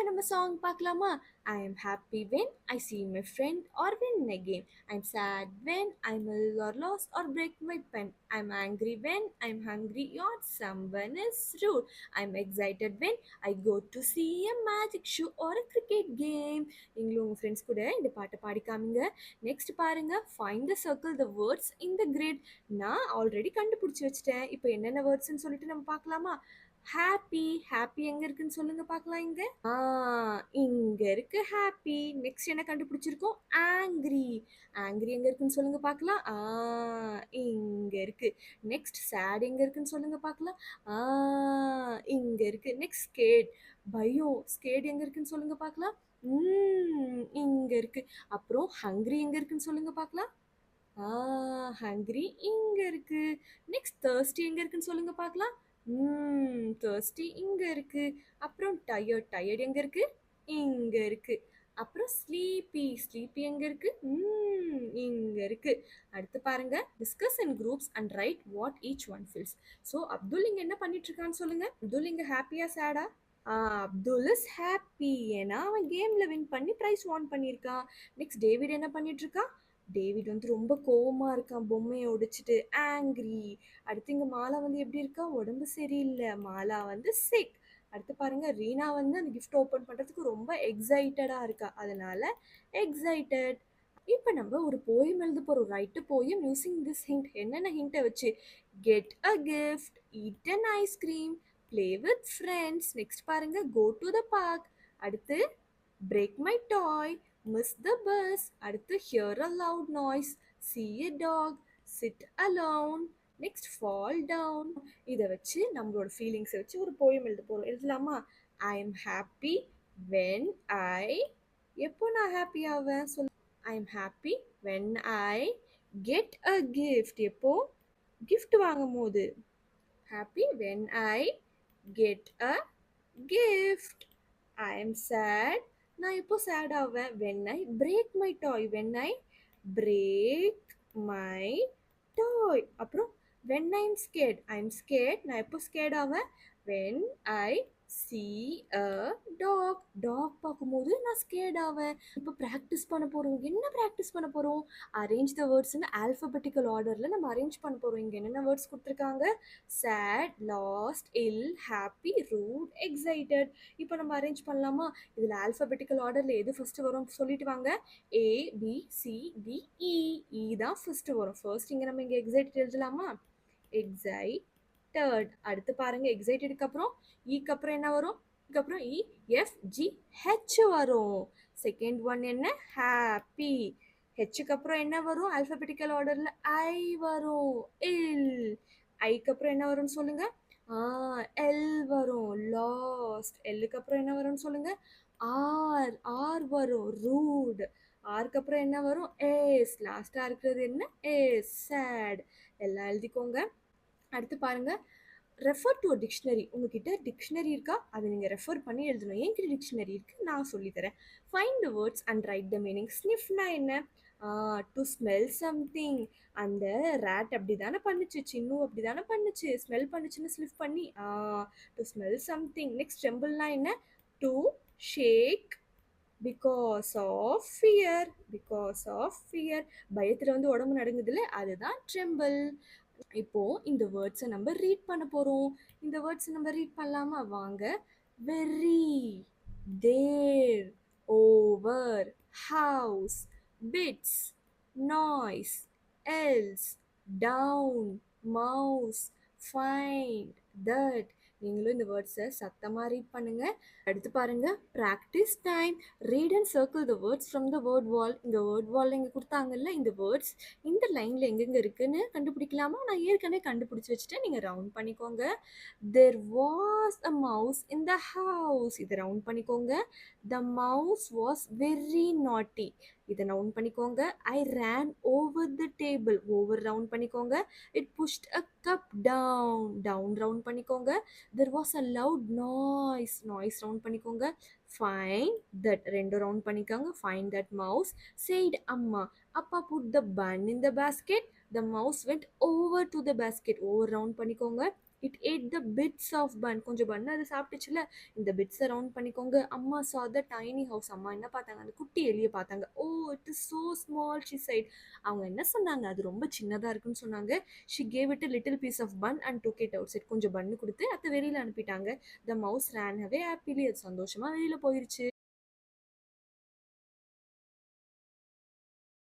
நம்ம சாங் பார்க்கலாமா? I am happy when I see my friend or win again. I'm sad when I'm ill or lost or break my pen. I'm angry when I'm hungry or someone is rude. I'm excited when I go to see a magic show or a cricket game. நீங்களும் உங்க friends கூட இந்த பாட்டை பாடி காமிங்க. Next பாருங்க, find the circle the words in the grid. நான் already கண்டுபிடிச்சி வச்சிட்டேன். இப்போ என்னென்ன வேர்ட்ஸ்ன்னு சொல்லிட்டு நம்ம பார்க்கலாமா? ஹாப்பி ஹாப்பி எங்க இருக்குன்னு சொல்லுங்க பார்க்கலாம். இங்க இங்க இருக்கு ஹாப்பி. நெக்ஸ்ட் என்ன கண்டுபிடிச்சிருக்கோம்? ஆங்கிரி. ஆங்கிரி எங்க இருக்குன்னு சொல்லுங்க பார்க்கலாம். இங்க இருக்கு. நெக்ஸ்ட் சேட் எங்க இருக்குன்னு சொல்லுங்க பார்க்கலாம். இங்க இருக்கு. Next skate. பயம். ஸ்கேட் எங்க இருக்குன்னு சொல்லுங்க பார்க்கலாம். இங்க இருக்கு. அப்புறம் ஹங்கிரி எங்க இருக்குன்னு சொல்லுங்க பார்க்கலாம். ஹங்கிரி இங்க இருக்கு. நெக்ஸ்ட் thirsty எங்க இருக்குன்னு சொல்லுங்க பார்க்கலாம். thirsty இங்க இருக்கு. அப்புறம் tired tired எங்க இருக்கு? இங்க இருக்கு. அப்புறம் ஸ்லீப்பி ஸ்லீப்பி எங்க இருக்கு? இங்க இருக்கு. அடுத்து பாருங்க, discuss in groups and right what each one feels. So Abdul இங்க என்ன பண்ணிட்டு இருக்கான்னு சொல்லுங்க. அப்துல் இங்க ஹாப்பியா சேடா? Abdul is happy. ஏன்னா அவன் கேம்ல வின் பண்ணி ப்ரைஸ் வான் பண்ணியிருக்கான். நெக்ஸ்ட் டேவிட் என்ன பண்ணிட்டு இருக்கான்? டேவிட் வந்து ரொம்ப கோவமா இருக்கான், பொம்மையை ஒடிச்சிட்டு ஆங்கிரி. அடுத்து இங்க மாலா வந்து எப்படி இருக்கா? உடம்பு சரியில்லை, மாலா வந்து சிக். அடுத்து பாருங்க, ரீனா வந்து அந்த கிஃப்ட் ஓப்பன் பண்றதுக்கு ரொம்ப எக்ஸைட்டடா இருக்கா, அதனால எக்ஸைட்டட். இப்போ நம்ம ஒரு போயம் எழுத போறோம். Write poem using this hint. என்னென்ன ஹிண்ட்டை வச்சு? Get a gift, eat an ice cream, play with friends. Next பாருங்க, கோ டு த பார்க். அடுத்து break my toy, miss the bus. அடுத்து hear a loud noise, see a dog, sit alone, next fall down. இதை வச்சு நம்மளோட ஃபீலிங்ஸை வச்சு ஒரு poem எழுத போகிறோம். எழுதலாமா? I am happy when I, எப்போ நான் ஹாப்பி ஆவேன் சொல். I am happy when I get a gift, எப்போ கிஃப்ட் வாங்கும் போது. Happy when I get a gift. I am sad. நான் எப்போ சேட் ஆவேன்? when I break my toy. when I break my toy. அப்புறம் when I'm scared. I'm scared. நான் எப்போ scared ஆவேன்? when I see a dog. dog பார்க்கும்போது நான் scared ஆவேன். இப்போ ப்ராக்டிஸ் பண்ண போகிறோம். என்ன ப்ராக்டிஸ் பண்ண போகிறோம்? அரேஞ்ச் த வேர்ட்ஸ்னு ஆல்ஃபபெட்டிக்கல் ஆர்டரில் நம்ம அரேஞ்ச் பண்ண போகிறோம். இங்கே என்னென்ன வேர்ட்ஸ் கொடுத்துருக்காங்க? சேட், லாஸ்ட், இல், ஹாப்பி, ரூட், எக்ஸைட்டட். இப்போ நம்ம அரேஞ்ச் பண்ணலாமா? இதில் ஆல்ஃபபெட்டிக்கல் ஆர்டரில் எது ஃபஸ்ட்டு வரும் சொல்லிட்டு வாங்க. ஏ பி சி டி இ. இ தான் ஃபஸ்ட்டு வரும். ஃபர்ஸ்ட் இங்கே நம்ம இங்கே எக்ஸைட்டட் எழுதலாமா? எக்ஸைட்டட். அடுத்து பாருங்க, எக்ஸைட்டடுக்கு அப்புறம் ஈக்கு அப்புறம் என்ன வரும்? இதுக்கப்புறம் இ எஃப் ஜி ஹெச் வரும். செகண்ட் ஒன் என்ன? ஹாப்பி. ஹெச்சுக்கு அப்புறம் என்ன வரும்? ஆல்ஃபபெட்டிக்கல் ஆர்டரில் ஐ வரும். இல். ஐக்கு அப்புறம் என்ன வரும்னு சொல்லுங்க. எல் வரும். லாஸ்ட். எல்லுக்கு அப்புறம் என்ன வரும்னு சொல்லுங்க. ஆர். ஆர் வரும். ரூட். ஆருக்கு அப்புறம் என்ன வரும்? ஏஸ். லாஸ்டா இருக்கிறது என்ன? ஏஸ். சேட். எல்லாம் எழுதிக்கோங்க. அடுத்து பாருங்க, ரெஃபர் டு டிக்ஷனரி. உங்ககிட்ட டிக்ஷனரி இருக்கா? அதை நீங்கள் ரெஃபர் பண்ணி எழுதணும். என்கிட்ட டிக்ஷனரி இருக்குது, நான் சொல்லித்தரேன். Find the words and write the meaning. ஸ்னிஃப்னா என்ன? To smell something. அந்த ரேட் அப்படி தானே பண்ணுச்சு, சின்னு அப்படி தானே பண்ணுச்சு, ஸ்மெல் பண்ணுச்சுன்னு ஸ்னிஃப் பண்ணி. To smell something. நெக்ஸ்ட் ட்ரெம்பிள்னா என்ன? To shake because of fear. Because of fear. பயத்தில் வந்து உடம்பு நடுங்குதுல, அதுதான் ட்ரெம்பிள். இப்போ இந்த வேர்ட்ஸை நம்ம ரீட் பண்ண போகிறோம். இந்த வேர்ட்ஸை நம்ம ரீட் பண்ணலாமா? வாங்க. Very, there, over, house, bits, noise, else, down, mouse, find, that. நீங்களும் இந்த வேர்ட்ஸை சத்தமாக ரீட் பண்ணுங்க. அடுத்து பாருங்க, practice time. Read and circle the words from the word wall. இந்த வேர்ட் வால் இங்கே கொடுத்தாங்கல்ல, இந்த வேர்ட்ஸ் இந்த லைனில் எங்கெங்கே இருக்குன்னு கண்டுபிடிக்கலாமா? நான் ஏற்கனவே கண்டுபிடிச்சி வச்சுட்டேன், நீங்கள் ரவுண்ட் பண்ணிக்கோங்க. There was a mouse in the house. இதை ரவுண்ட் பண்ணிக்கோங்க. The mouse was very naughty. இதை ரவுண்ட் பண்ணிக்கோங்க. I ran over the table. Over round பண்ணிக்கோங்க. It pushed a cup down. Down round பண்ணிக்கோங்க. There was a loud noise. Noise round பண்ணிக்கோங்க. Find that. ரெண்டு round பண்ணிக்கோங்க. Find that mouse said அம்மா. அப்பா put the bun in the basket. The mouse went over to the basket. Over round பண்ணிக்கோங்க. It ate the bits of bun. கொஞ்சம் bun அது சாப்பிட்டுச்சுல. இந்த பிட்ஸை round பண்ணிக்கோங்க. அம்மா saw the tiny house. அம்மா என்ன பார்த்தாங்க? அந்த குட்டி எலியை பார்த்தாங்க. ஓ it is so small she said. அவங்க என்ன சொன்னாங்க? அது ரொம்ப சின்னதா இருக்குன்னு சொன்னாங்க. she gave it a little piece of bun and took it outside. கொஞ்சம் பன்னு கொடுத்து அதை வெளியில அனுப்பிட்டாங்க. the mouse ran away happily. அது சந்தோஷமா வெளியில போயிருச்சு.